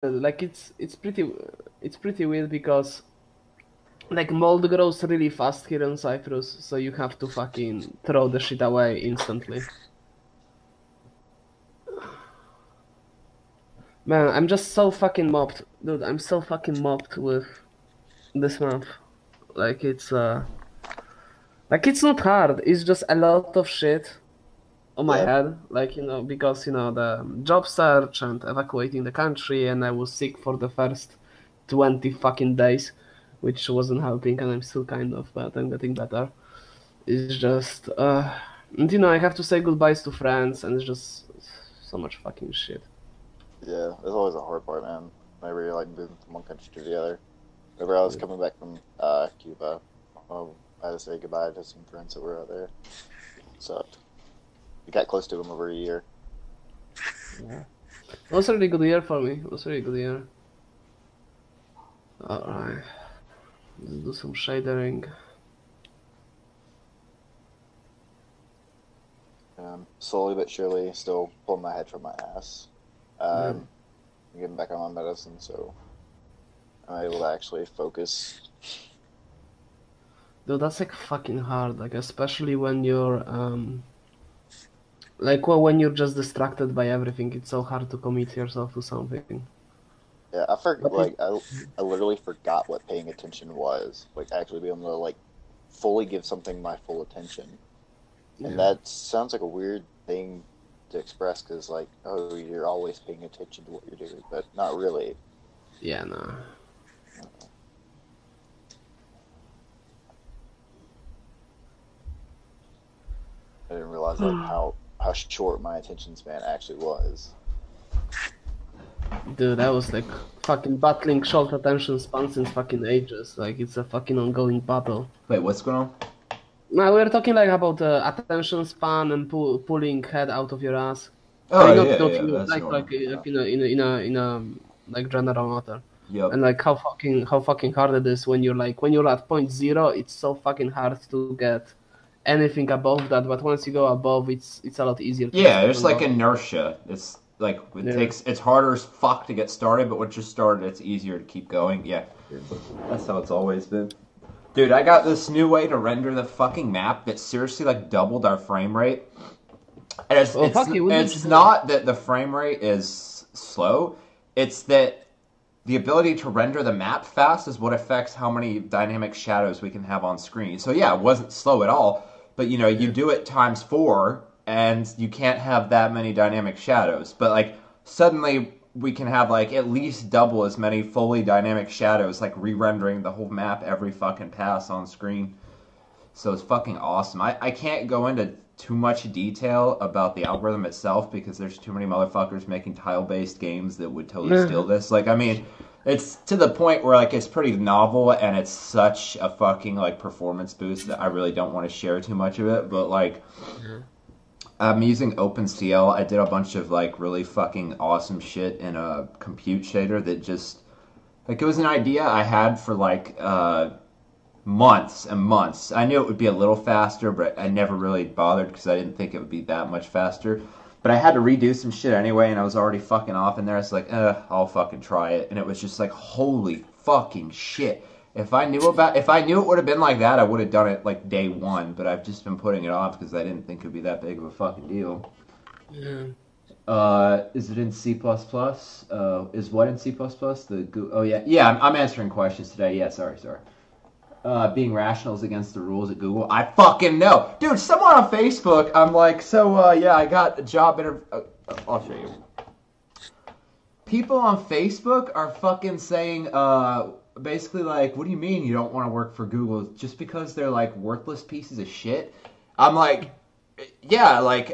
like it's pretty weird because like mold grows really fast here in Cyprus, so you have to fucking throw the shit away instantly. Man, I'm just so fucking mobbed, dude. I'm so fucking mobbed with this month. Like it's not hard. It's just a lot of shit on my Yeah, head. Like because the job search and evacuating the country, and I was sick for the first 20 fucking days, which wasn't helping, and I'm still kind of, but I'm getting better. It's just and I have to say goodbyes to friends, and it's just so much fucking shit. yeah. That's always a hard part, man. Whenever you're like moving from one country to the other. Whenever I was coming back from Cuba, I had to say goodbye to some friends that were out there. It sucked. We got close to them over a year. Yeah. It was a really good year for me. It was a really good year. Alright. Let's do some shadering. Slowly but surely, still pulling my head from my ass. Yeah. I'm getting back on my medicine, so I'm able to actually focus. Dude, that's like fucking hard, like especially when you're like when you're just distracted by everything, it's so hard to commit yourself to something. Yeah, But it, like I literally forgot what paying attention was. Like actually being able to like fully give something my full attention. And yeah. that sounds like a weird thing to express because like, oh, you're always paying attention to what you're doing, but not really. Yeah, no. I didn't realize like how short my attention span actually was. Dude, I was like fucking battling short attention span since fucking ages. Like it's a fucking ongoing battle. Wait, what's going on? Now we're talking like about attention span and pulling head out of your ass. I Oh mean, yeah, not yeah, you, that's normal. like in a like general matter. Yep. And like how fucking hard it is when you're at point zero, it's so fucking hard to get anything above that. But once you go above, it's a lot easier to just Yeah, keep there's on like going. inertia. It's like Yeah. it's harder as fuck to get started, but once you're started, it's easier to keep going. Yeah, Yeah. that's how it's always been. Dude, I got this new way to render the fucking map that seriously like doubled our frame rate. And Well, fuck you. What did you it's do? not that the frame rate is slow. It's that the ability to render the map fast is what affects how many dynamic shadows we can have on screen. So yeah, it wasn't slow at all, but you Yeah. do it times 4 and you can't have that many dynamic shadows. But like suddenly we can have like at least double as many fully dynamic shadows, like re-rendering the whole map every fucking pass on screen. So it's fucking awesome. I can't go into too much detail about the algorithm itself because there's too many motherfuckers making tile-based games that would totally steal this. Like, I mean, it's to the point where like it's pretty novel and it's such a fucking like performance boost that I really don't want to share too much of it. But like, Yeah. I'm using OpenCL. I did a bunch of like really fucking awesome shit in a compute shader that just like it was an idea I had for like months and months. I knew it would be a little faster, but I never really bothered because I didn't think it would be that much faster. But I had to redo some shit anyway, and I was already fucking off in there. It's like, I'll fucking try it, and it was just like, holy fucking shit. If I knew it would have been like that, I would have done it like day one. But I've just been putting it off because I didn't think it would be that big of a fucking deal. Yeah. Is it in C++? Is what in C++? Oh yeah, yeah. I'm answering questions today. Yeah, sorry. Being rational is against the rules at Google. I fucking know. Dude, someone on Facebook, I'm like, yeah, I got a job interview. I'll show you. People on Facebook are fucking saying, basically like, what do you mean you don't want to work for Google? Just because they're like worthless pieces of shit? I'm like, yeah, like,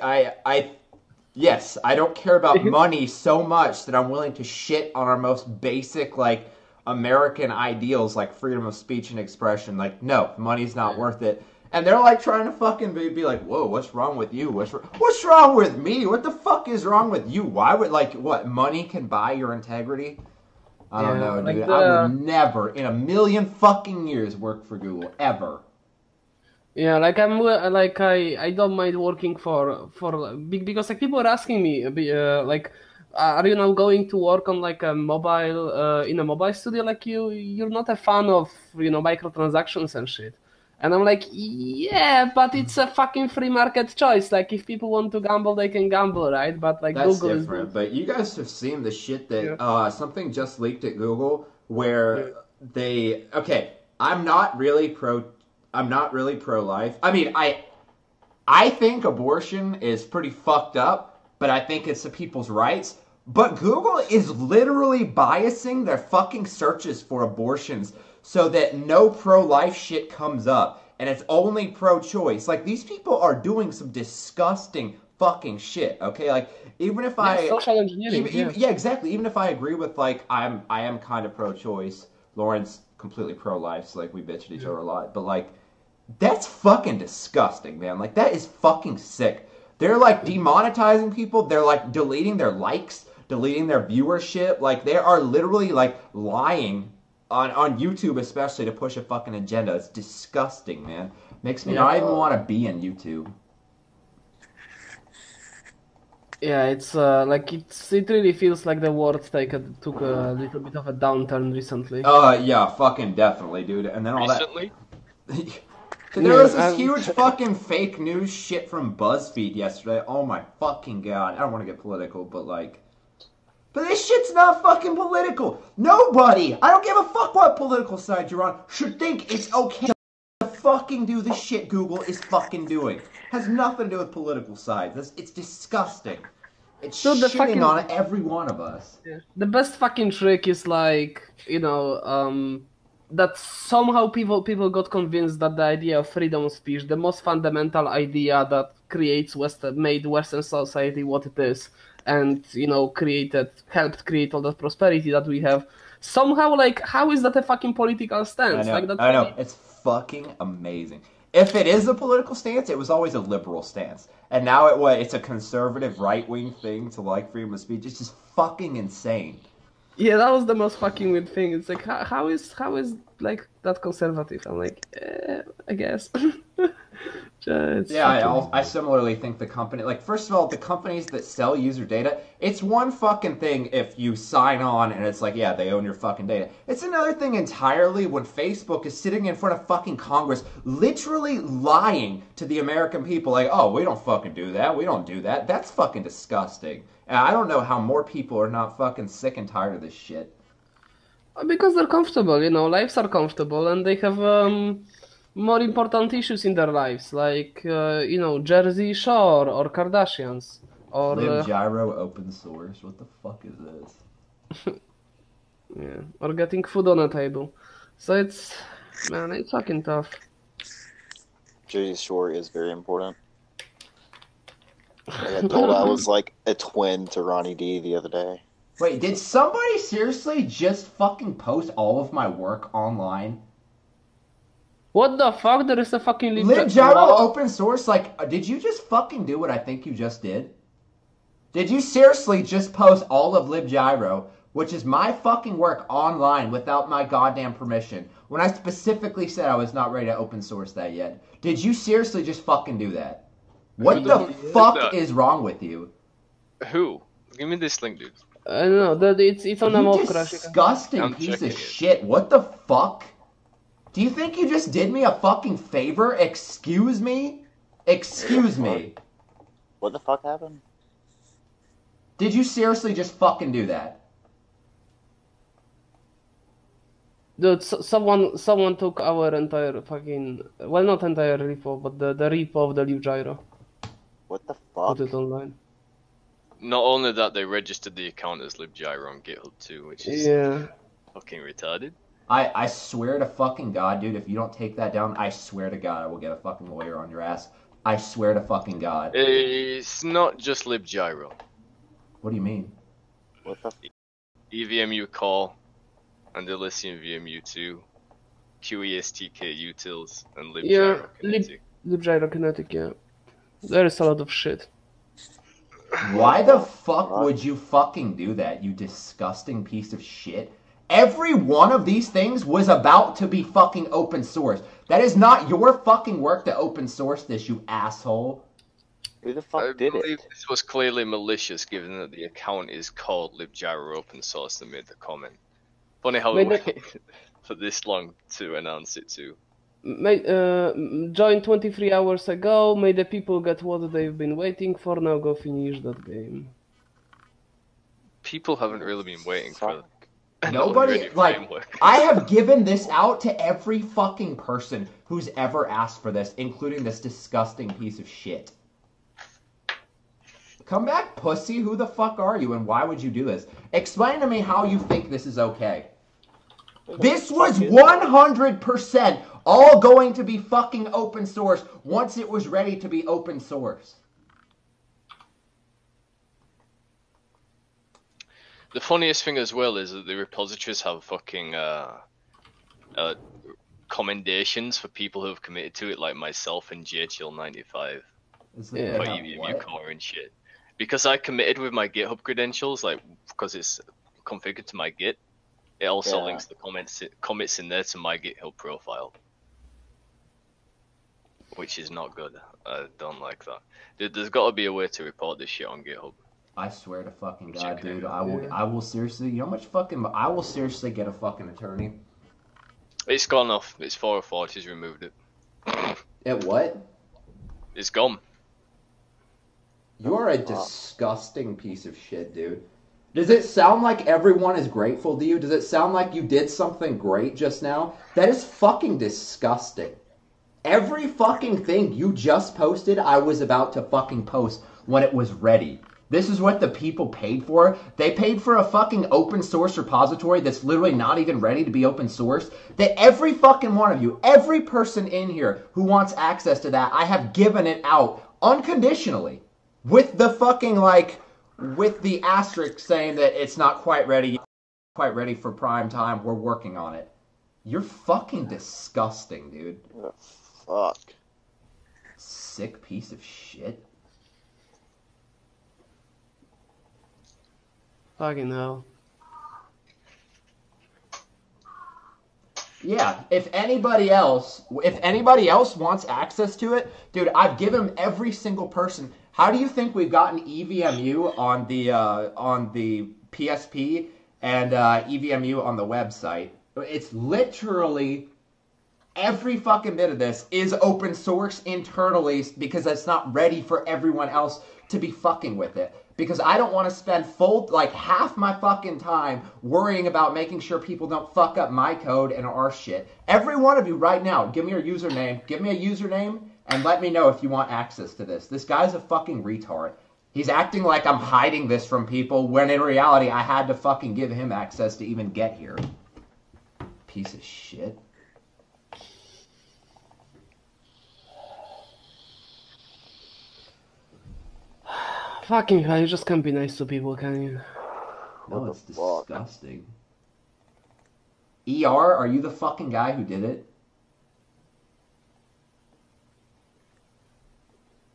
yes, I don't care about money so much that I'm willing to shit on our most basic, like, American ideals like freedom of speech and expression. Like, no, money's not worth it. And they're like trying to fucking be like, whoa, what's wrong with you? What's wrong with me? What the fuck is wrong with you? Why would, like, what, money can buy your integrity? I don't Yeah. know, Like dude. I would the never in a million fucking years work for Google, ever. Yeah, like I don't mind working for because like people are asking me like are you now going to work on like a mobile in a mobile studio like you're not a fan of microtransactions and shit. And I'm like, yeah, but it's a fucking free market choice. Like, if people want to gamble, they can gamble, right? But like, That's Google different. But you guys have seen the shit that Yeah. something just leaked at Google where I'm not really pro life. I mean, I think abortion is pretty fucked up, but I think it's the people's rights. But Google is literally biasing their fucking searches for abortions so that no pro-life shit comes up, and it's only pro-choice. Like, these people are doing some disgusting fucking shit, okay? Like, even if social engineering. yeah, exactly. Even if I agree with, like, I am kind of pro-choice. Lauren's completely pro-life, so, like, we bitch at each other a lot. But, like, that's fucking disgusting, man. Like, that is fucking sick. They're, like, demonetizing people. They're, like, deleting their likes, deleting their viewership. Like, they are literally, like, lying on YouTube, especially, to push a fucking agenda. It's disgusting, man. Makes me not even want to be in YouTube. Yeah, it's like it really feels like the world took a little bit of a downturn recently. Yeah, fucking definitely, dude. And then all Recently? that. There was this huge fucking fake news shit from BuzzFeed yesterday. Oh my fucking god. I don't want to get political, but like... But this shit's not fucking political. Nobody, I don't give a fuck what political side you're on, should think it's okay to fucking do the shit Google is fucking doing. Has nothing to do with political sides. It's disgusting. It's shitting on every one of us. Yeah. The best fucking trick is like, that somehow people got convinced that the idea of freedom of speech, the most fundamental idea that made Western society what it is, and helped create all that prosperity that we have. Somehow, like, how is that a fucking political stance? I know. It's fucking amazing. If it is a political stance, it was always a liberal stance, and now it's a conservative right-wing thing to like freedom of speech. It's just fucking insane. Yeah, that was the most fucking weird thing. It's like, how is like that conservative? I'm like, I guess. I similarly think the company, like, first of all, the companies that sell user data, it's one fucking thing if you sign on and it's like, yeah, they own your fucking data. It's another thing entirely when Facebook is sitting in front of fucking Congress literally lying to the American people like, oh, we don't fucking do that. We don't do that. That's fucking disgusting. And I don't know how more people are not fucking sick and tired of this shit. Because they're comfortable, lives are comfortable, and they have more important issues in their lives, like, Jersey Shore or Kardashians. Or LibGyro open source, what the fuck is this? Yeah, or getting food on a table. So it's fucking tough. Jersey Shore is very important. I got told I was like a twin to Ronnie D the other day. Wait, did somebody seriously just fucking post all of my work online? What the fuck? There is a fucking LibGyro open source? Like, did you just fucking do what I think you just did? Did you seriously just post all of LibGyro, which is my fucking work, online without my goddamn permission, when I specifically said I was not ready to open source that yet? Did you seriously just fucking do that? What the fuck is wrong with you? Who? Give me this link, dude. I don't know. It's on a mob crash. Disgusting piece of shit. What the fuck? Do you think you just did me a fucking favor? Excuse me? Excuse me. What the fuck happened? Did you seriously just fucking do that? Dude, someone took our entire fucking... Well, not entire repo, but the repo of the LibGyro. What the fuck? Put it online. Not only that, they registered the account as LibGyro on GitHub too, which is fucking retarded. I swear to fucking God, dude, if you don't take that down, I swear to God I will get a fucking lawyer on your ass. I swear to fucking God. It's not just LibGyro. What do you mean? What the EVMU call and Elysian VMU2, QESTK utils, and LibGyro Kinetic. LibGyro Kinetic, yeah. There is a lot of shit. Why the fuck would you fucking do that, you disgusting piece of shit? Every one of these things was about to be fucking open source. That is not your fucking work to open source this, you asshole. Who the fuck did believe it? this was clearly malicious, given that the account is called libgyro open source that made the comment. Funny how we waited for this long to announce it too. Joined 23 hours ago. May the people get what they've been waiting for. Now go finish that game. People haven't really been waiting for an Nobody, unready like, framework. I have given this out to every fucking person who's ever asked for this, including this disgusting piece of shit. Come back, pussy. Who the fuck are you, and why would you do this? Explain to me how you think this is okay. This was 100% all going to be fucking open source once it was ready to be open source. The funniest thing as well is that the repositories have fucking commendations for people who have committed to it, like myself and JChill95 for EVMU core and shit. Because I committed with my GitHub credentials, like because it's configured to my Git, it also links the commits in there to my GitHub profile, which is not good. I don't like that. Dude, there's got to be a way to report this shit on GitHub. I swear to fucking God, dude, I will seriously, you know how much fucking, I will seriously get a fucking attorney. It's gone off. It's 404. She's removed it. It what? It's gone. You are a disgusting piece of shit, dude. Does it sound like everyone is grateful to you? Does it sound like you did something great just now? That is fucking disgusting. Every fucking thing you just posted, I was about to fucking post when it was ready. This is what the people paid for. They paid for a fucking open source repository that's literally not even ready to be open source. That every fucking one of you, every person in here who wants access to that, I have given it out unconditionally. With the fucking, like, with the asterisk saying that it's not quite ready for prime time, we're working on it. You're fucking disgusting, dude. Oh, fuck. Sick piece of shit. Fucking hell. Yeah, if anybody else wants access to it, dude, I've given every single person. How do you think we've gotten EVMU on the PSP and EVMU on the website? It's literally every fucking bit of this is open source internally because it's not ready for everyone else to be fucking with it. Because I don't want to spend half my fucking time worrying about making sure people don't fuck up my code and our shit. Every one of you right now, give me your username. Give me a username and let me know if you want access to this. This guy's a fucking retard. He's acting like I'm hiding this from people when in reality I had to fucking give him access to even get here. Piece of shit. Fucking hell, you just can't be nice to people, can you? No, it's disgusting. ER, are you the fucking guy who did it?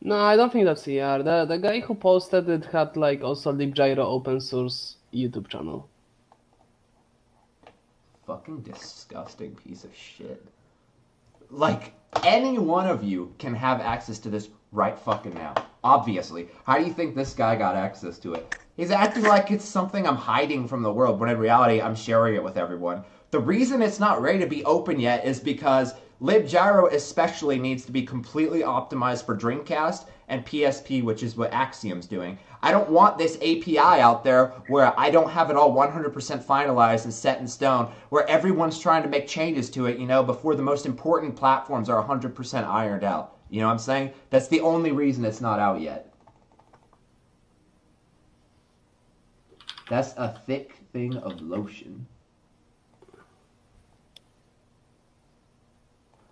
No, I don't think that's ER. The guy who posted it had like also libgyro open source YouTube channel. Fucking disgusting piece of shit. Like, any one of you can have access to this right fucking now. Obviously. How do you think this guy got access to it? He's acting like it's something I'm hiding from the world, when in reality, I'm sharing it with everyone. The reason it's not ready to be open yet is because libgyro especially needs to be completely optimized for Dreamcast and PSP, which is what Axiom's doing. I don't want this API out there where I don't have it all 100% finalized and set in stone, where everyone's trying to make changes to it, you know, before the most important platforms are 100% ironed out. You know what I'm saying? That's the only reason it's not out yet. That's a thick thing of lotion.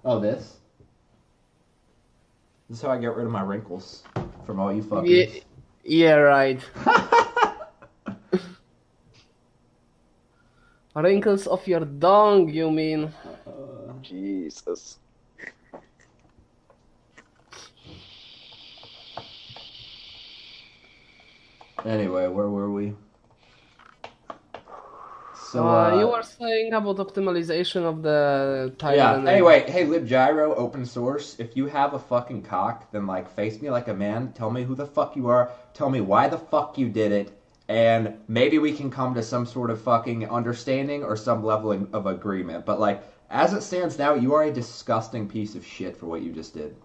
Oh, this? This is how I get rid of my wrinkles from all you fuckers. Yeah, right. Wrinkles of your dong, you mean? Jesus. Anyway, where were we? So, you were saying about optimization of the tile. yeah. And Anyway, hey, LibGyro, open source. If you have a fucking cock, then like face me like a man. Tell me who the fuck you are. Tell me why the fuck you did it, and maybe we can come to some sort of fucking understanding or some level of agreement. But like, as it stands now, you are a disgusting piece of shit for what you just did.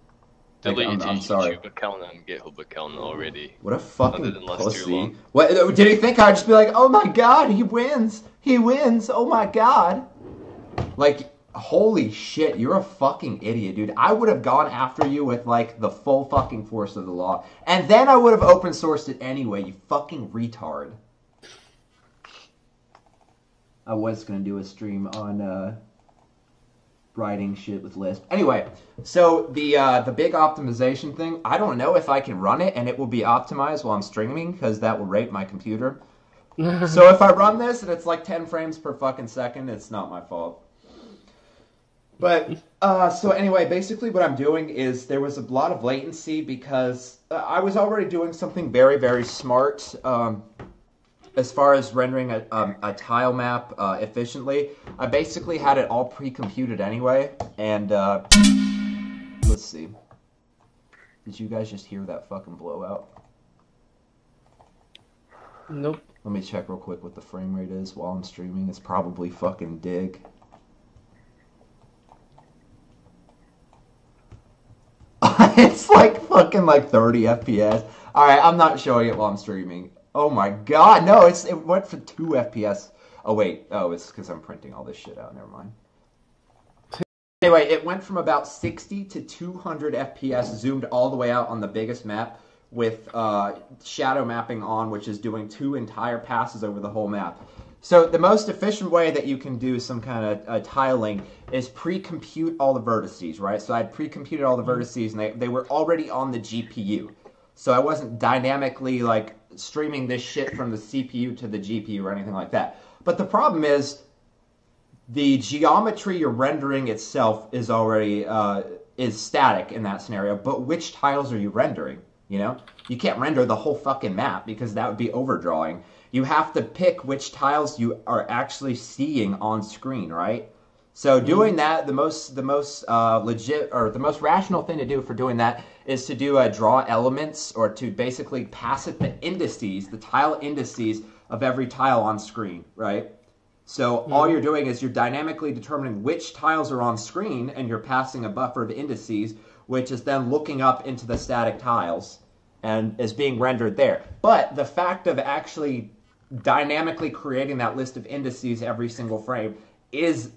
Delete I'm your sorry. YouTube account and GitHub account already. What a fucking Didn't last too pussy. long. What did he think I'd just be like, oh my god, he wins. He wins. Oh my god. Like, holy shit, you're a fucking idiot, dude. I would have gone after you with like the full fucking force of the law. And then I would have open sourced it anyway, you fucking retard. I was gonna do a stream on writing shit with Lisp. Anyway, so the big optimization thing, I don't know if I can run it and it will be optimized while I'm streaming because that will rape my computer. So if I run this and it's like 10 frames per fucking second, it's not my fault. But, so anyway, basically what I'm doing is there was a lot of latency because I was already doing something very, very smart as far as rendering a tile map efficiently. I basically had it all pre-computed anyway, and let's see. Did you guys just hear that fucking blowout? Nope. Let me check real quick what the frame rate is while I'm streaming. It's probably fucking dig. It's like fucking like 30 FPS. Alright, I'm not showing it while I'm streaming. Oh my god, no, it went for 2 FPS. Oh wait, it's because I'm printing all this shit out, never mind. Anyway, it went from about 60 to 200 FPS, zoomed all the way out on the biggest map, with shadow mapping on, which is doing 2 entire passes over the whole map. So the most efficient way that you can do some kind of tiling is pre-compute all the vertices, right? So I'd pre-computed all the vertices, and they were already on the GPU. So I wasn't dynamically, like, streaming this shit from the CPU to the GPU or anything like that. But the problem is, the geometry you're rendering itself is already, is static in that scenario, but which tiles are you rendering, you know? You can't render the whole fucking map, because that would be overdrawing. You have to pick which tiles you are actually seeing on screen, right? So doing that, the most legit, or the most rational thing to do for doing that is to do draw elements, or to basically pass it the indices, the tile indices of every tile on screen, right? So all you're doing is you're dynamically determining which tiles are on screen, and you're passing a buffer of indices, which is then looking up into the static tiles and is being rendered there. But the fact of actually dynamically creating that list of indices every single frame is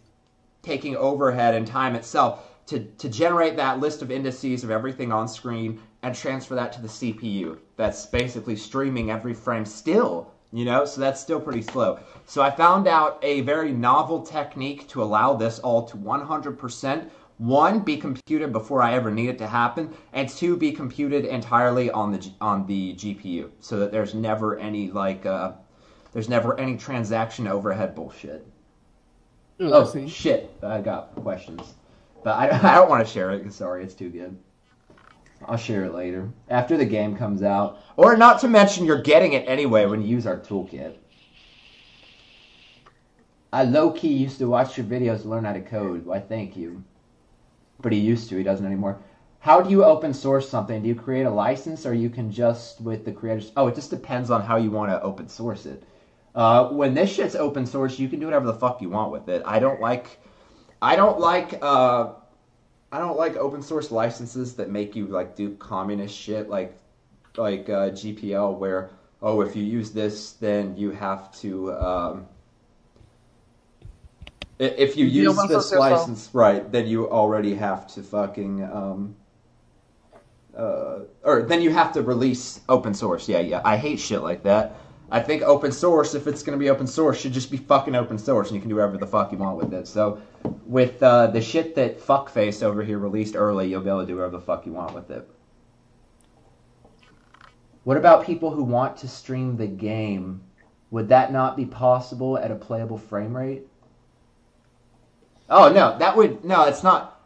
taking overhead and time itself to generate that list of indices of everything on screen and transfer that to the CPU. That's basically streaming every frame still, you know, so that's still pretty slow. So I found out a very novel technique to allow this all to 100%, 1, be computed before I ever need it to happen, and 2, be computed entirely on the GPU, so that there's never any, like, there's never any transaction overhead bullshit. Oh, shit. I got questions. But I don't want to share it, because sorry, it's too good. I'll share it later. After the game comes out. Or not to mention, you're getting it anyway when you use our toolkit. I low-key used to watch your videos to learn how to code. Why, thank you. But he used to. He doesn't anymore. How do you open source something? Do you create a license, or you can just, with the creators... Oh, it just depends on how you want to open source it. When this shit's open source, you can do whatever the fuck you want with it. I don't like open source licenses that make you like do communist shit like GPL, where if you use this, then you have to if you use this license, right, then you already have to fucking or then you have to release open source. Yeah, I hate shit like that. I think open source, if it's going to be open source, should just be fucking open source, and you can do whatever the fuck you want with it. So, with the shit that Fuckface over here released early, you'll be able to do whatever the fuck you want with it. What about people who want to stream the game? Would that not be possible at a playable frame rate? Oh, no, it's not.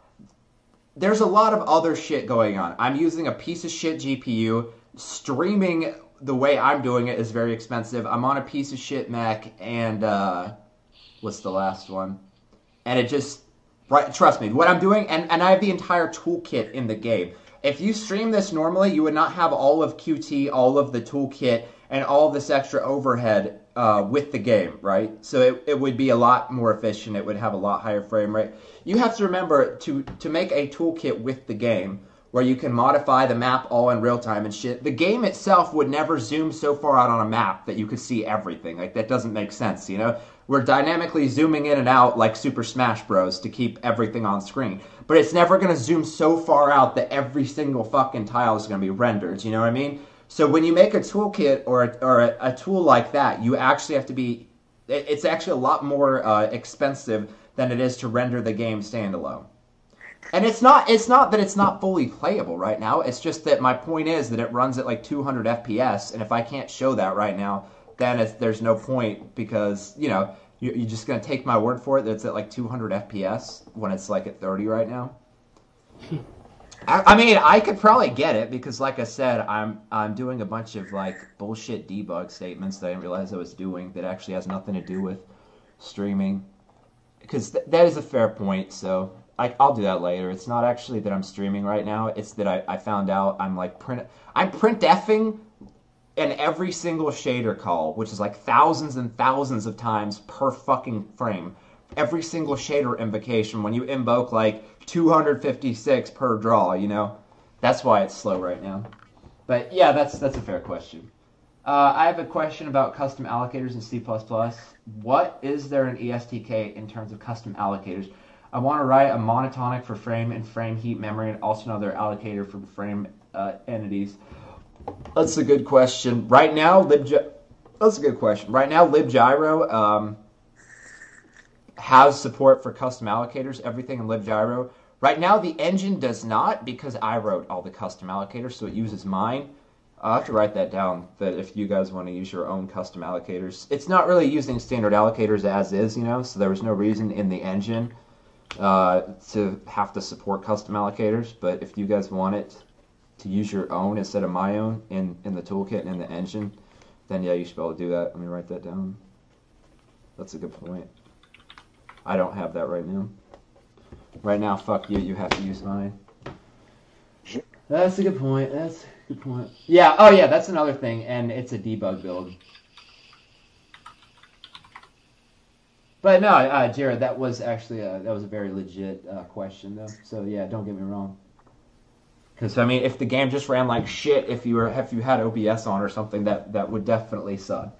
There's a lot of other shit going on. I'm using a piece of shit GPU. Streaming the way I'm doing it is very expensive. I'm on a piece of shit Mac, and was the last one. And it just, right, trust me, what I'm doing, and I have the entire toolkit in the game. If you stream this normally, you would not have all of QT, all of the toolkit, and all of this extra overhead with the game, right? So it would be a lot more efficient. It would have a lot higher frame rate. You have to remember to make a toolkit with the game where you can modify the map all in real time and shit. The game itself would never zoom so far out on a map that you could see everything. Like, that doesn't make sense, you know? We're dynamically zooming in and out like Super Smash Bros. To keep everything on screen. But it's never going to zoom so far out that every single fucking tile is going to be rendered, you know what I mean? So when you make a toolkit or a tool like that, you actually have to be... It's actually a lot more expensive than it is to render the game standalone. And it's not that it's not fully playable right now. It's just that my point is that it runs at like 200 FPS, and if I can't show that right now, then there's no point because, you know, you're just going to take my word for it that it's at like 200 FPS when it's like at 30 right now. I mean, I could probably get it because, like I said, I'm doing a bunch of like bullshit debug statements that I didn't realize I was doing that actually has nothing to do with streaming. Because that is a fair point, so... I'll do that later. It's not actually that I'm streaming right now. It's that I found out I'm printfing in every single shader call, which is like thousands and thousands of times per fucking frame. Every single shader invocation when you invoke like 256 per draw, you know? That's why it's slow right now. But yeah, that's a fair question. I have a question about custom allocators in C++. What is there in ESTK in terms of custom allocators? I want to write a monotonic for frame and frame heap memory and also another allocator for frame entities. That's a good question. Right now, libgyro has support for custom allocators, everything in libgyro. Right now, the engine does not because I wrote all the custom allocators, so it uses mine. I'll have to write that down, that if you guys want to use your own custom allocators. It's not really using standard allocators as is, you know, so there was no reason in the engine to have to support custom allocators, but if you guys want it to use your own instead of my own in the toolkit and in the engine, then yeah, you should be able to do that. Let me write that down. That's a good point. I don't have that right now. Right now, fuck you, you have to use mine. That's a good point. Yeah, oh yeah, that's another thing, and it's a debug build. But no, Jared, that was actually that was a very legit question, though. So yeah, don't get me wrong. Because I mean, if the game just ran like shit, if you had OBS on or something, that would definitely suck.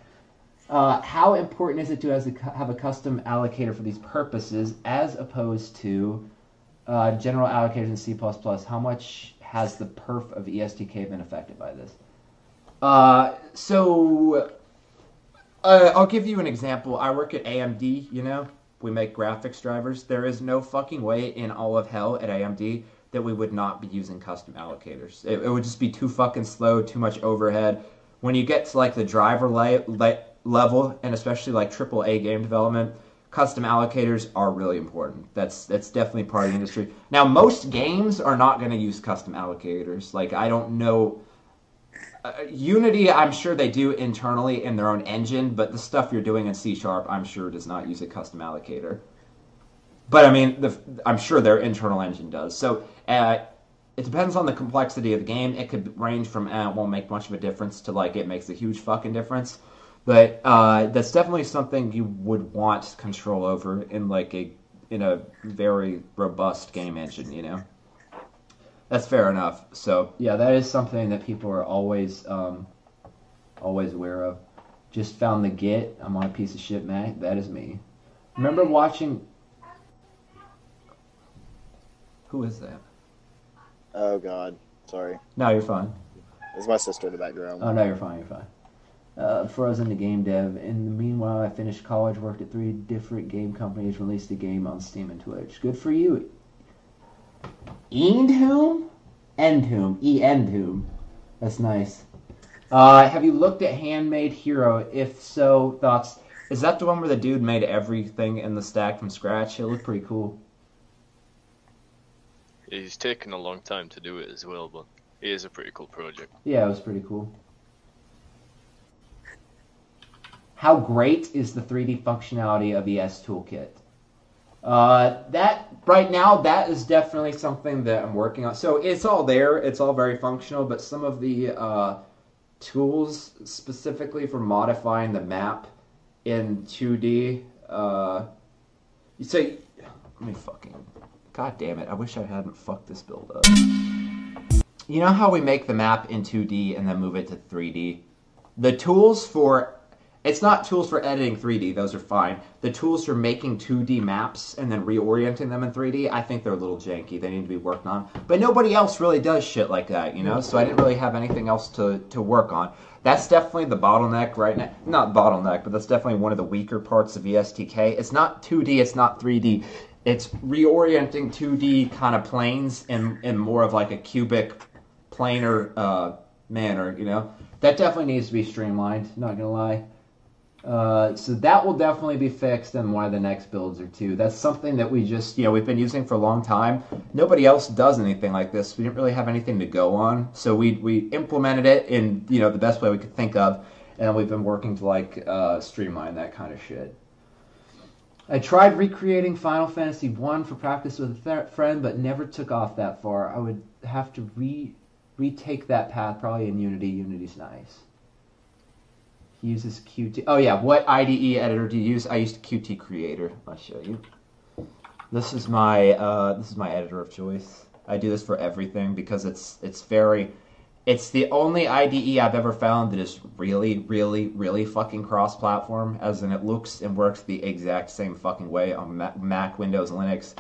How important is it to have a custom allocator for these purposes, as opposed to general allocators in C++? How much has the perf of ESTK been affected by this? I'll give you an example. I work at AMD, you know? We make graphics drivers. There is no fucking way in all of hell at AMD that we would not be using custom allocators. It would just be too fucking slow, too much overhead. When you get to like the driver level, and especially like AAA game development, custom allocators are really important. That's definitely part of the industry. Now, most games are not going to use custom allocators. Like, I don't know... Unity, I'm sure they do internally in their own engine, but the stuff you're doing in C#, I'm sure does not use a custom allocator. But I mean, I'm sure their internal engine does. So it depends on the complexity of the game. It could range from it won't make much of a difference to like it makes a huge fucking difference. But that's definitely something you would want control over in in a very robust game engine, you know. That's fair enough. So yeah, that is something that people are always aware of. Just found the Git. I'm on a piece of shit Mac. That is me. Remember watching... Who is that? Oh God, sorry. No, you're fine. It's my sister in the background. Oh no, you're fine. Frozen to game dev. In the meanwhile, I finished college, worked at 3 different game companies, released a game on Steam and Twitch. Good for you. Endhum? Endhum. That's nice. Have you looked at Handmade Hero? If so, thoughts? Is that the one where the dude made everything in the stack from scratch? It looked pretty cool. He's taken a long time to do it as well, but it is a pretty cool project. Yeah, it was pretty cool. How great is the 3D functionality of ES Toolkit? That right now, that is definitely something that I'm working on. So it's all there, it's all very functional, but some of the tools specifically for modifying the map in 2D, you say, let me fucking, god damn it, I wish I hadn't fucked this build up. You know how we make the map in 2D and then move it to 3D? The tools for, it's not tools for editing 3D, those are fine. The tools for making 2D maps and then reorienting them in 3D, I think they're a little janky, they need to be worked on. But nobody else really does shit like that, you know? So I didn't really have anything else to work on. That's definitely the bottleneck right now. Not bottleneck, but that's definitely one of the weaker parts of ESTK. It's not 2D, it's not 3D. It's reorienting 2D kind of planes in more of like a cubic, planar manner, you know? That definitely needs to be streamlined, not gonna lie. So that will definitely be fixed in one of the next builds or two. That's something that we just, you know, we've been using for a long time. Nobody else does anything like this. We didn't really have anything to go on. So we implemented it in, you know, the best way we could think of. And we've been working to like streamline that kind of shit. I tried recreating Final Fantasy 1 for practice with a friend, but never took off that far. I would have to retake that path probably in Unity. Unity's nice. He uses Qt. Oh yeah, what IDE editor do you use? I used Qt Creator. I'll show you. This is my editor of choice. I do this for everything because it's the only IDE I've ever found that is really fucking cross-platform, as in it looks and works the exact same fucking way on Mac, Windows, Linux.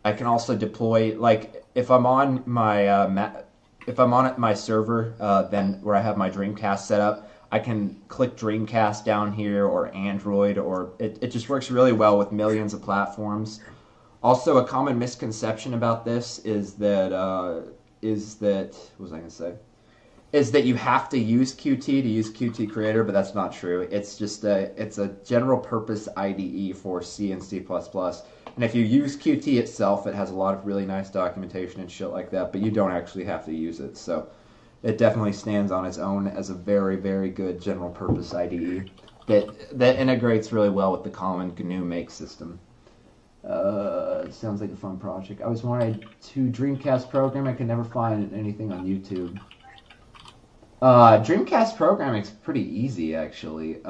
I can also deploy, like, if I'm on my if I'm on at my server, then where I have my Dreamcast set up, I can click Dreamcast down here, or Android, or it just works really well with millions of platforms. Also, a common misconception about this is that what was I gonna say? Is that you have to use Qt to use Qt Creator, but that's not true. It's just it's a general purpose IDE for C and C++. And if you use Qt itself, it has a lot of really nice documentation and shit like that, but you don't actually have to use it. So it definitely stands on its own as a very good general purpose IDE that integrates really well with the common GNU make system. It sounds like a fun project. I always wanted to Dreamcast program. I could never find anything on YouTube. Dreamcast programming is pretty easy, actually.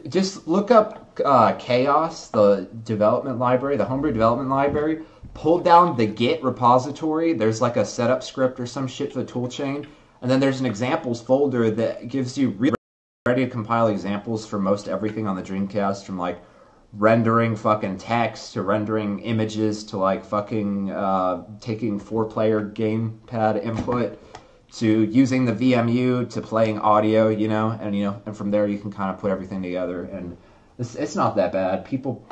Just look up Chaos, the development library, the homebrew development library. Pull down the Git repository. There's like a setup script or some shit for the toolchain. And then there's an examples folder that gives you ready to compile examples for most everything on the Dreamcast, from like rendering fucking text to rendering images to like fucking taking 4-player gamepad input to using the VMU to playing audio, you know, and from there you can kind of put everything together, and it's not that bad. People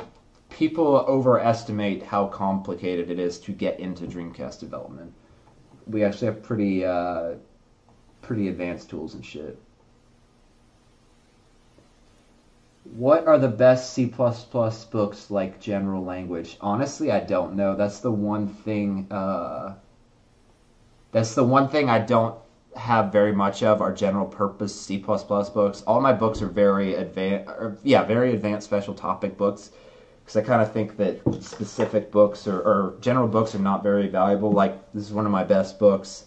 overestimate how complicated it is to get into Dreamcast development. We actually have pretty advanced tools and shit. What are the best C++ books like general language? Honestly, I don't know. That's the one thing. That's the one thing I don't have very much of, are general purpose C++ books. All my books are very advanced special topic books, because I kind of think that specific books or general books are not very valuable. Like, this is one of my best books,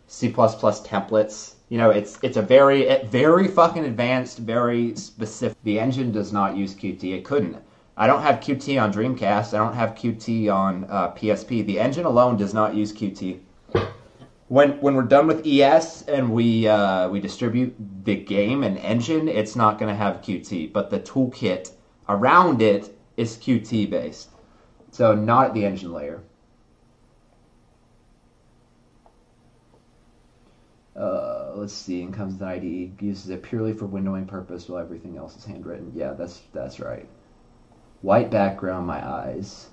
C++ templates. You know, it's a very fucking advanced, very specific. The engine does not use Qt. It couldn't. I don't have Qt on Dreamcast. I don't have Qt on PSP. The engine alone does not use Qt. When we're done with ES and we distribute the game and engine, it's not going to have Qt, but the toolkit around it is Qt based, so not at the engine layer. Let's see. And comes the IDE, uses it purely for windowing purpose, while everything else is handwritten. Yeah, that's right. White background, my eyes.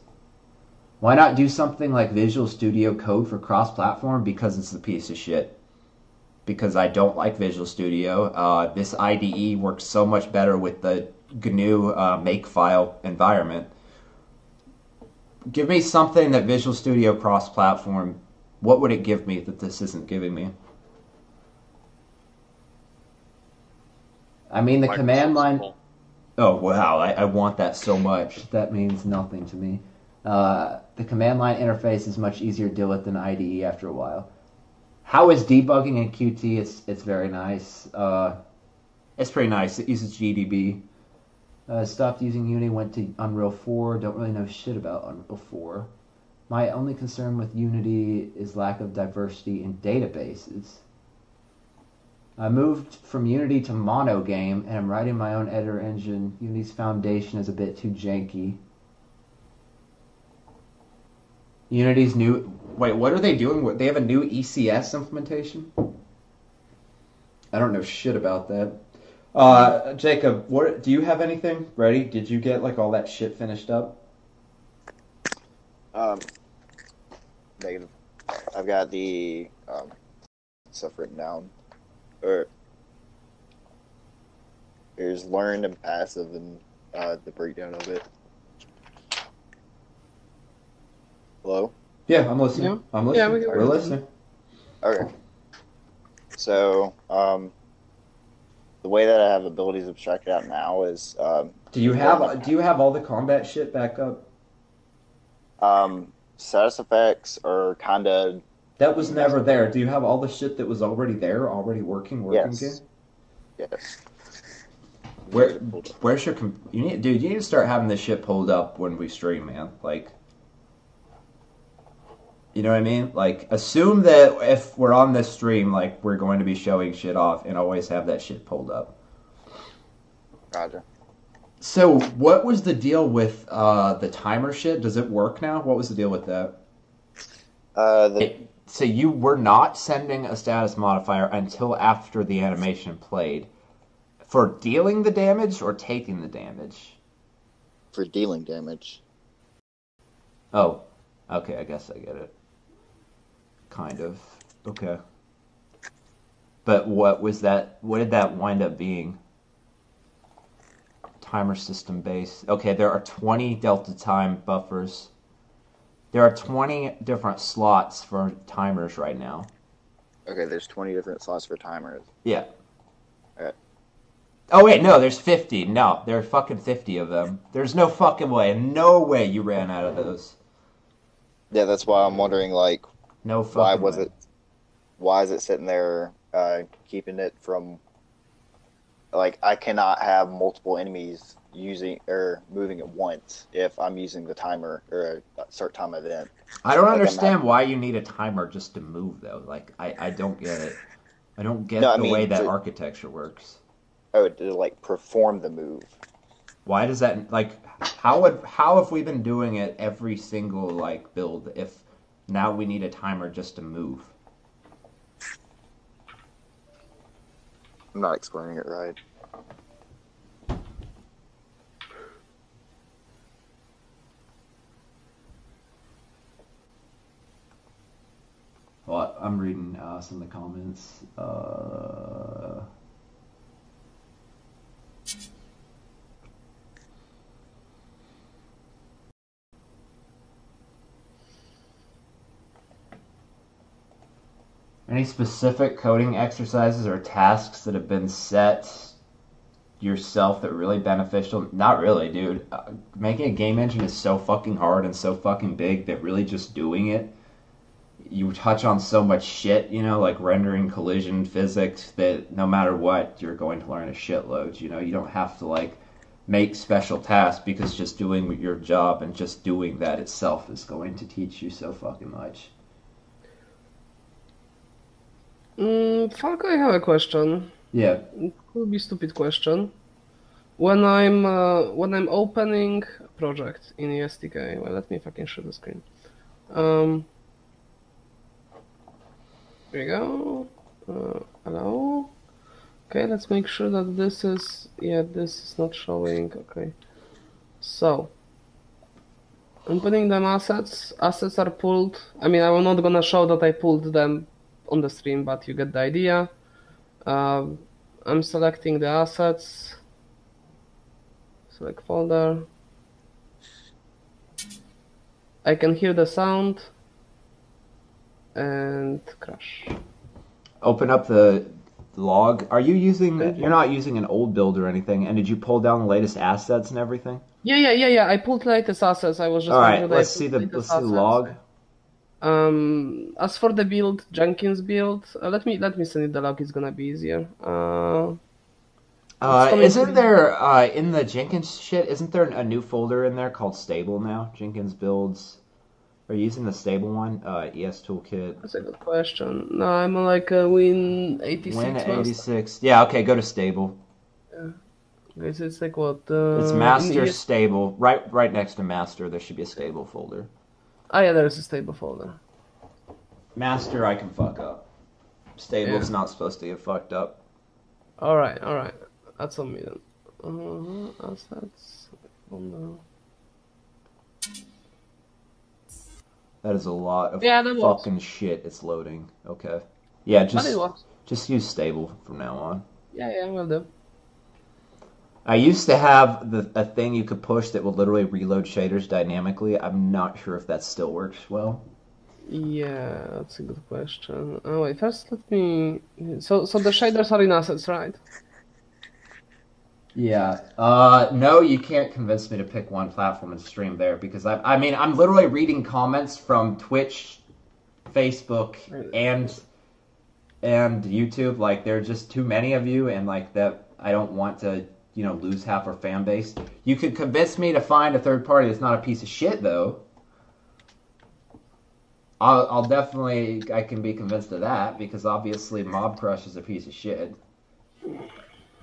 Why not do something like Visual Studio Code for cross-platform? Because it's a piece of shit. Because I don't like Visual Studio. This IDE works so much better with the GNU Makefile environment. Give me something that Visual Studio cross-platform, what would it give me that this isn't giving me? I mean, the command line... Microsoft's Oh, wow, I want that so much. That means nothing to me. The command line interface is much easier to deal with than IDE after a while. How is debugging in Qt? It's very nice. It's pretty nice. It uses GDB. Stopped using Unity, went to Unreal 4. Don't really know shit about Unreal 4. My only concern with Unity is lack of diversity in databases. I moved from Unity to Monogame, and I'm writing my own editor engine. Unity's foundation is a bit too janky. Unity's new... Wait, what are they doing? They have a new ECS implementation? I don't know shit about that. Jacob, what do you have anything ready? Did you get like all that shit finished up? Negative. I've got the stuff written down. Or there's learned and passive and the breakdown of it. Hello? Yeah, I'm listening. Yeah. I'm listening. Yeah, we're listening. Okay. So, the way that I have abilities abstracted out now is Do you have all the combat shit back up? status effects are kind of... That was never there. Do you have all the shit that was already there, already working Yes. game? Yes. Where's your you need to start having this shit pulled up when we stream, man. Like, you know what I mean? Like, assume that if we're on this stream, like, we're going to be showing shit off, and always have that shit pulled up. Roger. So, what was the deal with the timer shit? Does it work now? What was the deal with that? So you were not sending a status modifier until after the animation played. For dealing the damage or taking the damage? For dealing damage. Oh, okay, I guess I get it. Kind of. Okay. But what was that? What did that wind up being? Timer system base. Okay, there are 20 delta time buffers. There are 20 different slots for timers right now. Okay, there's 20 different slots for timers. Yeah. Alright. Oh, wait, no, there's 50. No, there are fucking 50 of them. There's no fucking way. No way you ran out of those. Yeah, that's why I'm wondering, like, No fucking way. Why is it sitting there, keeping it from, like, I cannot have multiple enemies using or moving at once if I'm using the timer or a start time event. I don't understand why you need a timer just to move, though. Like, I don't get it. I don't get the way that architecture works. Oh, to, like, perform the move. Why does that, like, how have we been doing it every single, like, build if now we need a timer just to move? I'm not explaining it right. Well, I'm reading some of the comments. Any specific coding exercises or tasks that have been set yourself that are really beneficial? Not really, dude. Making a game engine is so fucking hard and so fucking big that really just doing it, you touch on so much shit, you know, like rendering, collision, physics, that no matter what, you're going to learn a shitload, you know? You don't have to, like, make special tasks because just doing your job and just doing that itself is going to teach you so fucking much. Falco, I have a question. Yeah. It could be a stupid question. When I'm opening a project in the SDK, well, let me fucking share the screen. There you go. Hello. Okay, let's make sure that this is not showing. Okay. So, I'm putting them assets. Assets are pulled. I mean, I'm not gonna show that I pulled them on the stream, but you get the idea. I'm selecting the assets. Select folder. I can hear the sound. And crash. Open up the log. Are you using? You're not using an old build or anything. And did you pull down the latest assets and everything? Yeah. I pulled latest assets. I was just all like, right. Let's see the log. As for the build, Jenkins build, let me send you the log. It's gonna be easier. Isn't there in the Jenkins shit? Isn't there a new folder in there called stable now? Jenkins builds. Are you using the stable one? ES toolkit. That's a good question. No, I'm on like a Win 86. Win 86. Yeah. Okay. Go to stable. Yeah. Okay, so it's like what? It's master stable. Right next to master, there should be a stable folder. Oh yeah, there's a stable folder. Master, I can fuck up. Stable's not supposed to get fucked up. All right. That's on me then. Assets. Oh no. That is a lot of fucking shit. It's loading. Okay. Yeah, just use stable from now on. Yeah, will do. I used to have a thing you could push that would literally reload shaders dynamically. I'm not sure if that still works well. Yeah, that's a good question. Oh wait, first let me. So the shaders are in assets, right? Yeah. No, you can't convince me to pick one platform and stream there because I mean I'm literally reading comments from Twitch, Facebook, and YouTube. Like there are just too many of you, and like that I don't want to lose half our fan base. You could convince me to find a third party that's not a piece of shit though. I'll definitely I can be convinced of that because obviously Mob Crush is a piece of shit.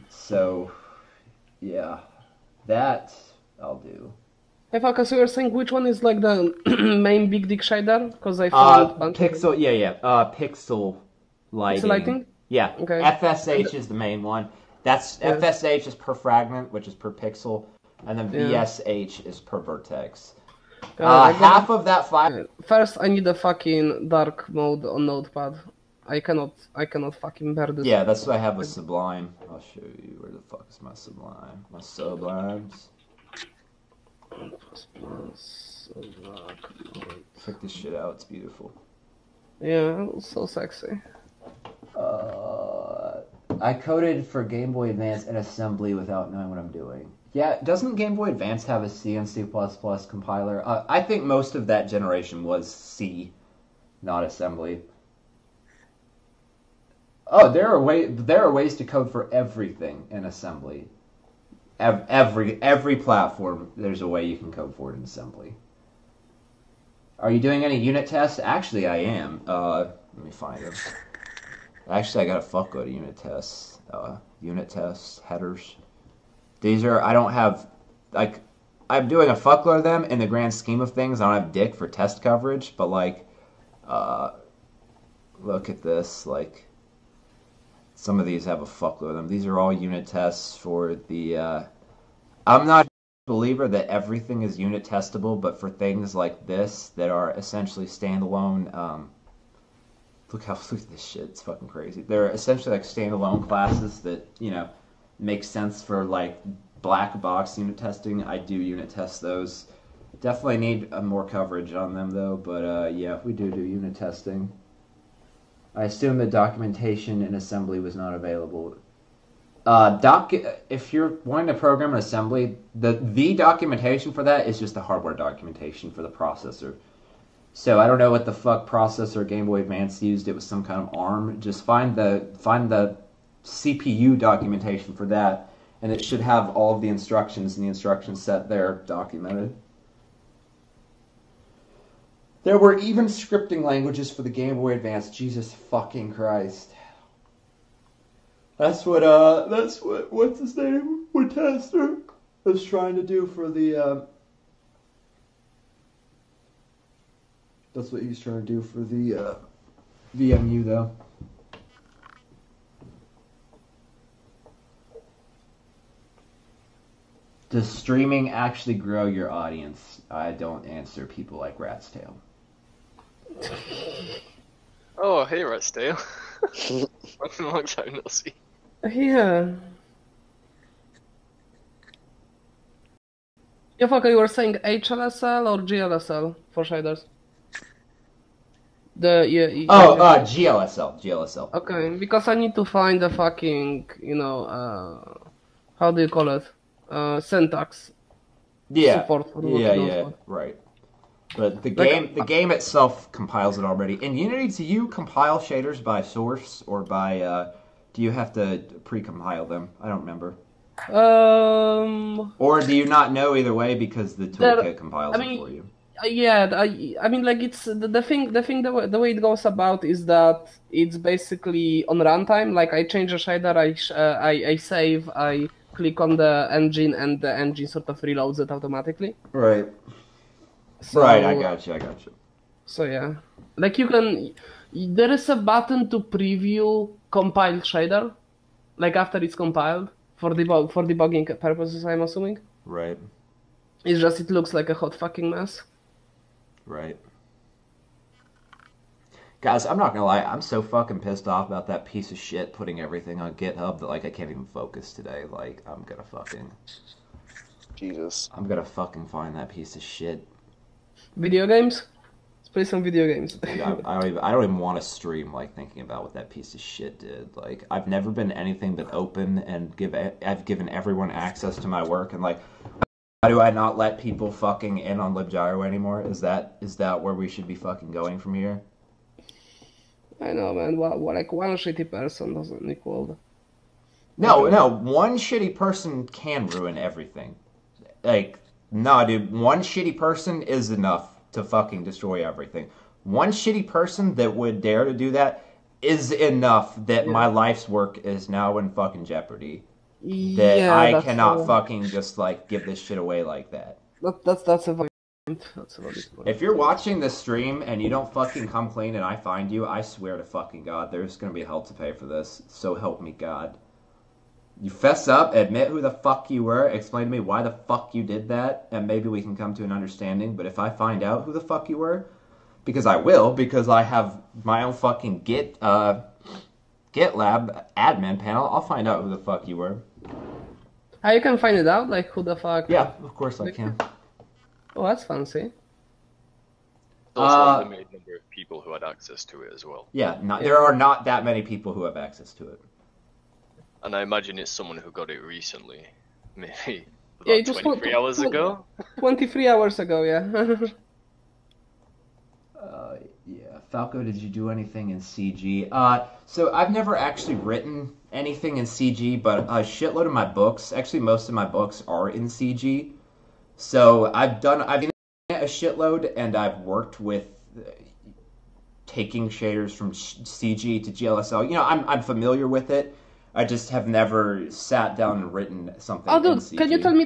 So. Yeah, that I'll do. Hey, Falca, so you're saying which one is like the main big dick shader? Because I found pixel. Pixel lighting. Pixel lighting. Yeah. Okay. FSH is the main one. That's FSH is per fragment, which is per pixel, and then VSH is per vertex. Half of that file. First, I need a fucking dark mode on Notepad. I cannot fucking bear this. Yeah, that's what I have with Sublime. I'll show you where the fuck is my Sublime. My Sublimes. Check this shit out. It's beautiful. Yeah, it's so sexy. I coded for Game Boy Advance in assembly without knowing what I'm doing. Yeah, doesn't Game Boy Advance have a C and C++ compiler? I think most of that generation was C, not assembly. Oh, there are ways to code for everything in assembly. Every platform, there's a way you can code for it in assembly. Are you doing any unit tests? Actually, I am. Let me find them. Actually, I got a fuckload of unit tests. Unit tests, headers. These are, I don't have, like, I'm doing a fuckload of them in the grand scheme of things. I don't have dick for test coverage, but, like, look at this, like, some of these have a fuckload of them. These are all unit tests for the, I'm not a believer that everything is unit testable, but for things like this that are essentially standalone, look at this shit, it's fucking crazy. They're essentially like standalone classes that, make sense for like black box unit testing. I do unit test those. Definitely need more coverage on them though, but yeah, we do unit testing. I assume the documentation in assembly was not available. If you're wanting to program an assembly, the documentation for that is just the hardware documentation for the processor. So I don't know what the fuck processor Game Boy Advance used. It was some kind of ARM. Just find the CPU documentation for that, and it should have all of the instructions in the instruction set there documented. There were even scripting languages for the Game Boy Advance. Jesus fucking Christ. That's what what's his name? Woodtaster was trying to do for the that's what he's trying to do for the VMU though. Does streaming actually grow your audience? I don't answer people like Rat's Tail. Oh, hey, Rat's Tail. Long time no see. Yeah. Yeah, Falca, you were saying HLSL or GLSL for shaders? GLSL. Okay, because I need to find the fucking, how do you call it? Syntax. Support for right. But the Like, game itself compiles it already. In Unity, do you compile shaders by source or by? Do you have to pre-compile them? I don't remember. Or do you not know either way because the toolkit compiles it for you? Yeah, I mean, like it's the thing. The way it goes about is that it's basically on runtime. Like I change a shader, I save, I click on the engine, and the engine sort of reloads it automatically. Right. So, right. I got you. So yeah, like there is a button to preview compiled shader, like after it's compiled for debugging purposes. I'm assuming. Right. It's just it looks like a hot fucking mess. Right. Guys, I'm not gonna lie, I'm so fucking pissed off about that piece of shit putting everything on GitHub that like I can't even focus today. Like I'm gonna fucking find that piece of shit. Video games? Let's play some video games. Dude, I don't even want to stream like thinking about what that piece of shit did. Like I've never been anything but open and I've given everyone access to my work and like why do I not let people fucking in on libgyro anymore? Is that where we should be fucking going from here? I know, man. Well, like one shitty person doesn't equal. No, one shitty person can ruin everything. Like, no, dude, one shitty person is enough to fucking destroy everything. One shitty person that would dare to do that is enough that my life's work is now in fucking jeopardy. That I cannot fucking just like give this shit away like that. That's a valid point. If you're watching this stream and you don't fucking come clean and I find you, I swear to fucking God, there's gonna be hell to pay for this. So help me God. You fess up, admit who the fuck you were, explain to me why the fuck you did that, and maybe we can come to an understanding. But if I find out who the fuck you were, because I will, because I have my own fucking GitLab admin panel, I'll find out who the fuck you were. How you can find it out? Like who the fuck? Yeah, of course I can. Oh, that's fancy. Also a limited number of people who had access to it as well. Yeah, there are not that many people who have access to it. And I imagine it's someone who got it recently. Maybe Yeah, it was 23 hours ago? 23 hours ago, yeah. Yeah, Falco, did you do anything in CG? So I've never actually written anything in CG, but a shitload of my books, actually most of my books are in CG. So I've done a shitload, and I've worked with taking shaders from CG to GLSL. You know, I'm familiar with it. I just have never sat down and written something. Oh, dude, in CG. can you tell me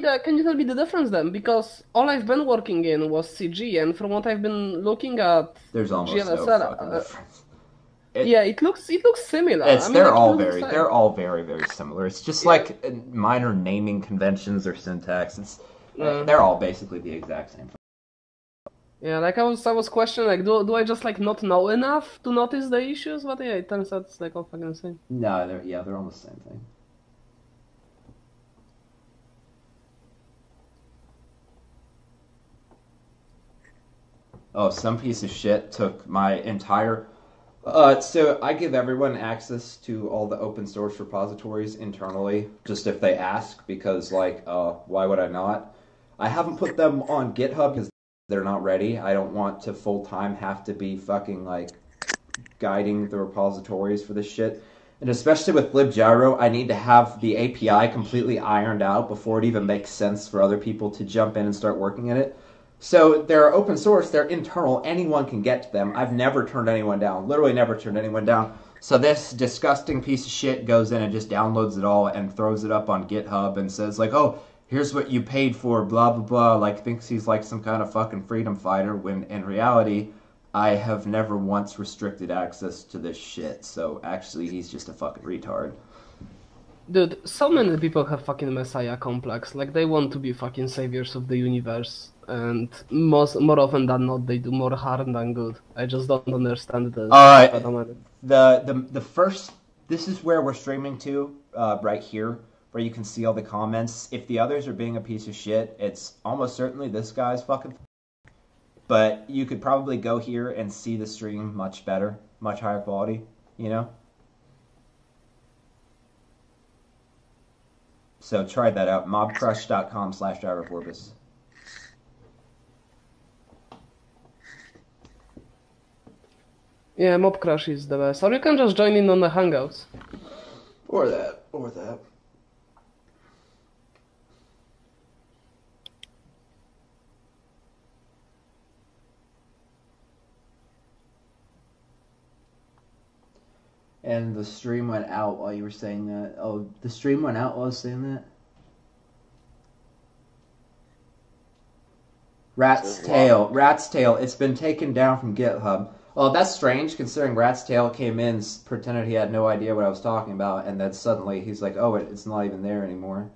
the difference then? Because all I've been working in was CG, and from what I've been looking at, there's almost GLSL, no fucking difference. It looks similar. They're all very very similar. It's just like minor naming conventions or syntax. They're all basically the exact same. Yeah, like I was questioning, like, do I just like not know enough to notice the issues? But yeah, it turns out it's like all fucking the same. No, they're almost the same thing. Oh, some piece of shit took my entire. So I give everyone access to all the open source repositories internally, just if they ask, because like, why would I not? I haven't put them on GitHub because they're not ready. I don't want to full-time have to be fucking like guiding the repositories for this shit. And especially with libgyro, I need to have the API completely ironed out before it even makes sense for other people to jump in and start working in it. So they're open source, they're internal, anyone can get to them. I've never turned anyone down, literally never turned anyone down. So this disgusting piece of shit goes in and just downloads it all and throws it up on GitHub and says like, oh, here's what you paid for, blah, blah, blah, like thinks he's like some kind of fucking freedom fighter, when in reality, I have never once restricted access to this shit, so actually he's just a fucking retard. Dude, so many people have fucking messiah complex, like they want to be fucking saviors of the universe, and more often than not they do more harm than good. I just don't understand this phenomenon. The first, this is where we're streaming to, right here, where you can see all the comments. If the others are being a piece of shit, it's almost certainly this guy's fucking. but you could probably go here and see the stream much better, much higher quality, you know? So try that out, mobcrush.com/driverforbus. Yeah, Mob Crush is the best. Or you can just join in on the Hangouts. Or that. And the stream went out while you were saying that. Oh, the stream went out while I was saying that? Rat's Tail. It's been taken down from GitHub. Well, that's strange, considering Rat's Tail came in, pretended he had no idea what I was talking about, and then suddenly he's like, oh, it's not even there anymore.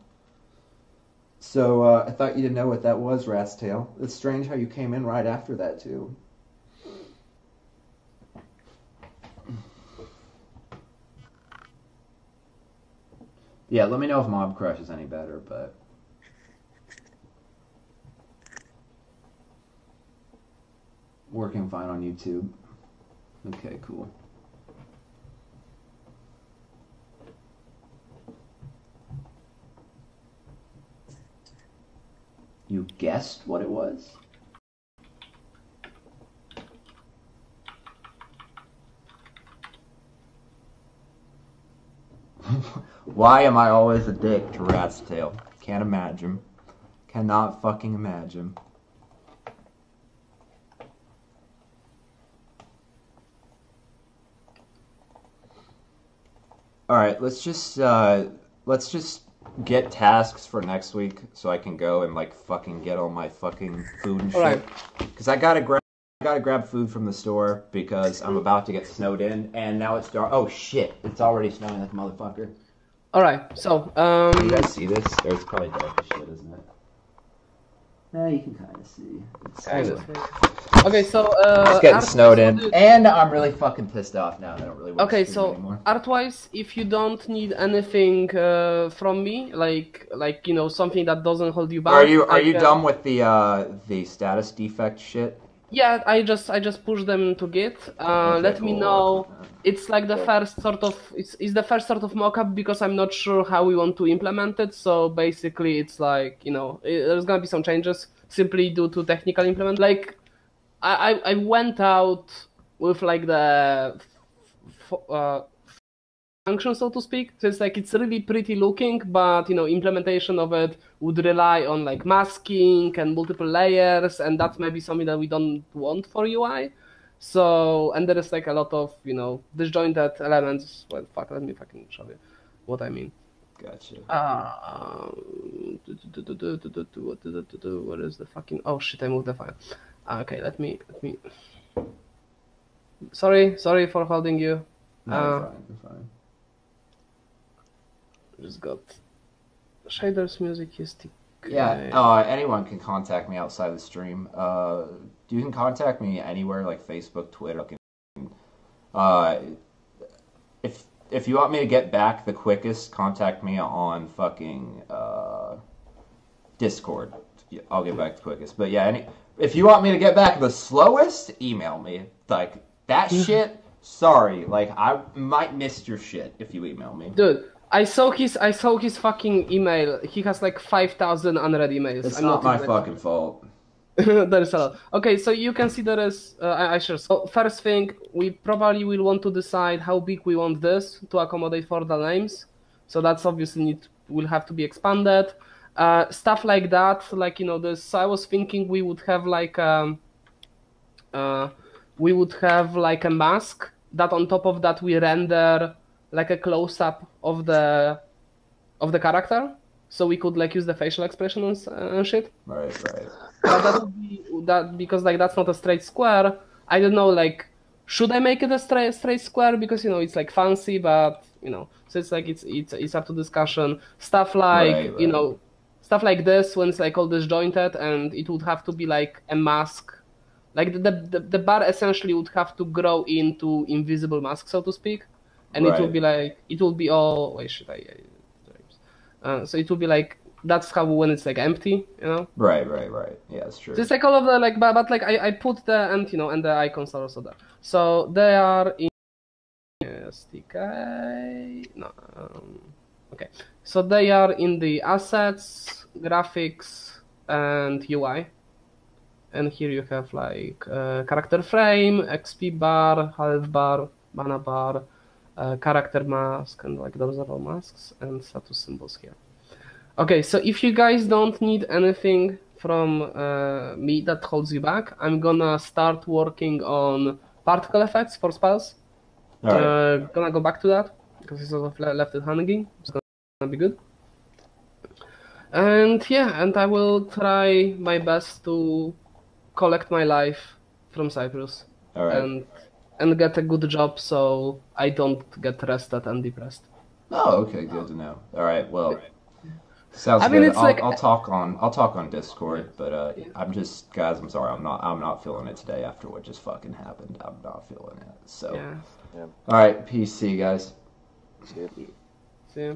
So, I thought you didn't know what that was, Rat's Tail. It's strange how you came in right after that, too. Yeah, let me know if Mob Crush is any better, but... working fine on YouTube. Okay, cool. You guessed what it was? Why am I always a dick to Rat's Tail? Can't imagine. Cannot fucking imagine. Alright, let's just get tasks for next week so I can go and like fucking get all my fucking food and shit. Right. Cause I gotta grab food from the store because I'm about to get snowed in and now it's dark. Oh shit, it's already snowing like a motherfucker. Alright, so Do you guys see this? Or it's probably dark as shit, isn't it? You can kind of see. kind of. Okay, so it's getting snowed in, and I'm really fucking pissed off now. I don't really want to stream anymore. Art-wise, if you don't need anything from me, like you know, something that doesn't hold you back. Are you done with the status defect shit? Yeah, I just push them to Git. Let me know. It's like the first sort of it's the first sort of mockup because I'm not sure how we want to implement it. So basically, it's like, you know, there's gonna be some changes simply due to technical implement. Like I went out with like the function, so to speak. So it's like it's really pretty looking, but you know, implementation of it would rely on like masking and multiple layers, and that's maybe something that we don't want for UI. So, and there is like a lot of, you know, disjointed elements. Well, fuck, let me fucking show you what I mean. Gotcha. What is the fucking? Oh shit! I moved the file. Okay, let me. Sorry for holding you. No, you're fine. Just got shaders, music, stick. Yeah. Anyone can contact me outside the stream. You can contact me anywhere, like Facebook, Twitter. If you want me to get back the quickest, contact me on fucking Discord. I'll get back the quickest. But yeah, if you want me to get back the slowest, email me. Like that shit. Sorry, like I might miss your shit if you email me. Dude, I saw his fucking email. He has like 5,000 unread emails. It's not my fucking fault. There is a lot. Okay, so you can see there is. I sure. So first thing, we probably will want to decide how big we want this to accommodate for the names. So that's obviously will have to be expanded. Stuff like that, like, you know, this. So I was thinking we would have like a mask that on top of that we render like a close-up of the character, so we could like use the facial expression and shit. Right. But that would be that because like that's not a straight square. I don't know, like, should I make it a straight square because, you know, it's like fancy, but you know, so it's like it's up to discussion. Stuff like right. You know, stuff like this when it's like all disjointed, and it would have to be like a mask. Like the bar essentially would have to grow into invisible mask, so to speak, and right. it will be all. Wait, shit, so it will be like that's how when it's like empty, you know. Right. Yeah, that's true. So it's like all of the like, but like I put the and you know and the icons are also there. So they are in SDK. No. Okay. So they are in the assets, graphics, and UI. And here you have like character frame, XP bar, health bar, mana bar, character mask, and like those are all masks and status symbols here. Okay, so if you guys don't need anything from me that holds you back, I'm gonna start working on particle effects for spells. All right. Gonna go back to that because it's sort of left it hanging. It's gonna be good. And yeah, and I will try my best to collect my life from Cyprus. All right. And get a good job so I don't get rested and depressed. Oh, okay, good to know. All right, well, sounds I mean, good. it's like I'll talk on Discord, but I'm just guys, I'm sorry, I'm not feeling it today after what just fucking happened. I'm not feeling it. So, yeah. All right, peace, see you guys. See you. See ya.